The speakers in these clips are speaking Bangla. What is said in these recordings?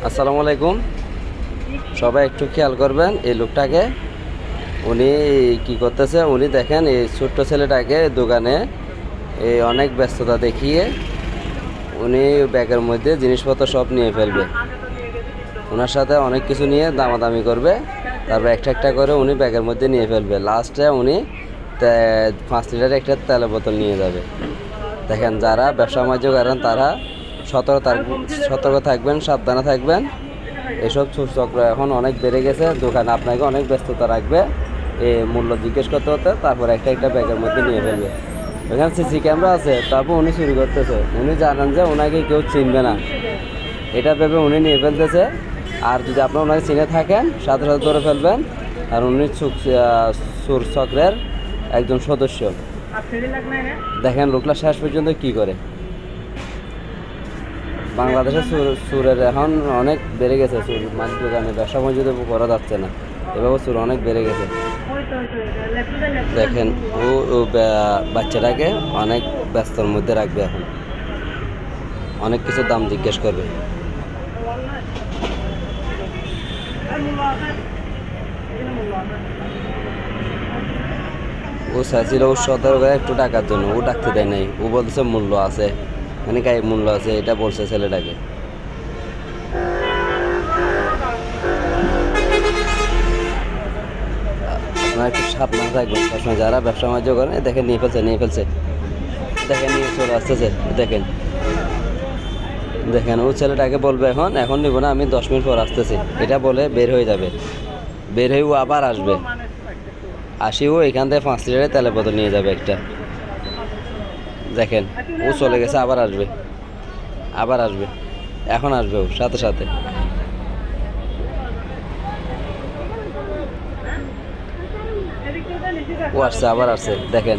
আসসালামু আলাইকুম। সবাই একটু খেয়াল করবেন এই লোকটাকে। উনি কি করতেছে, উনি দেখেন এই ছোট্ট ছেলেটাকে দোকানে এই অনেক ব্যস্ততা দেখিয়ে উনি ব্যাগের মধ্যে জিনিসপত্র সব নিয়ে ফেলবে। ওনার সাথে অনেক কিছু নিয়ে দামাদামি করবে, তারপর একটা একটা করে উনি ব্যাগের মধ্যে নিয়ে ফেলবে। লাস্টে উনি 5 লিটার একটা তেলের বোতল নিয়ে যাবে। দেখেন, যারা ব্যবসা বাণিজ্য করেন তারা সতর্ক থাকবেন, সাবধানে থাকবেন। এসব চক্র এখন অনেক বেড়ে গেছে। দোকানে আপনাকে অনেক ব্যস্ততা রাখবে, এই মূল্য জিজ্ঞেস করতে হতে, তারপর একটা একটা ব্যাগের মধ্যে নিয়ে ফেলবে। এখানে সিসি ক্যামেরা আছে, তারপর উনি চুরি করতেছে। উনি জানেন যে ওনাকে কেউ চিনবে না, এটা ভেবে উনি নিয়ে ফেলতেছে। আর যদি আপনার ওনাকে চিনে থাকেন, সাথে সাথে ধরে ফেলবেন। আর উনি চোর চক্রের একজন সদস্য। দেখেন লোকটা শেষ পর্যন্ত কি করে। বাংলাদেশে চোরের এখন অনেক বেড়ে গেছে। চোর মাছ দোকানে ব্যবসা বাণিজ্য করা যাচ্ছে না, এভাবে চোর অনেক বেড়ে গেছে। দেখেন ও বাচ্চাটাকে অনেক ব্যস্তর মধ্যে রাখবে। এখন অনেক কিছু দাম জিজ্ঞেস করবে। ও চাইছিল ও সতর্ক একটু টাকার জন্য, ও ডাকতে দেয় নাই। ও বলতেছে মূল্য আছে, মানে গায়ে মূল্য আছে, এটা বলছে ছেলেটাকে। আপনারা একটু সাবধানে থাকবেন সবসময়। যারা ব্যবসা বাণিজ্য করেন, দেখেন নিয়ে ফেলছে। দেখেন নিয়ে চলে আসতেছে। দেখেন দেখেন ও ছেলেটাকে বলবে এখন নিব না, আমি 10 মিনিট পর আসতেছি, এটা বলে বের হয়ে যাবে। বের হয়ে ও আবার আসবে। ও এখান থেকে 5 লিটারের তেলের বোতল নিয়ে যাবে একটা। দেখেন ও চলে গেছে, আবার আসবে। এখন আসবে ও সাথে সাথে। ও আসছে, আবার আসছে। দেখেন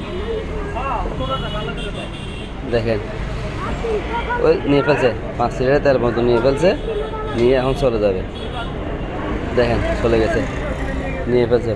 ওই নিয়ে ফেলছে 5 লিটারের তেলের বোতল নিয়ে ফেলছে, নিয়ে এখন চলে যাবে। দেখেন চলে গেছে, নিয়ে ফেলছে।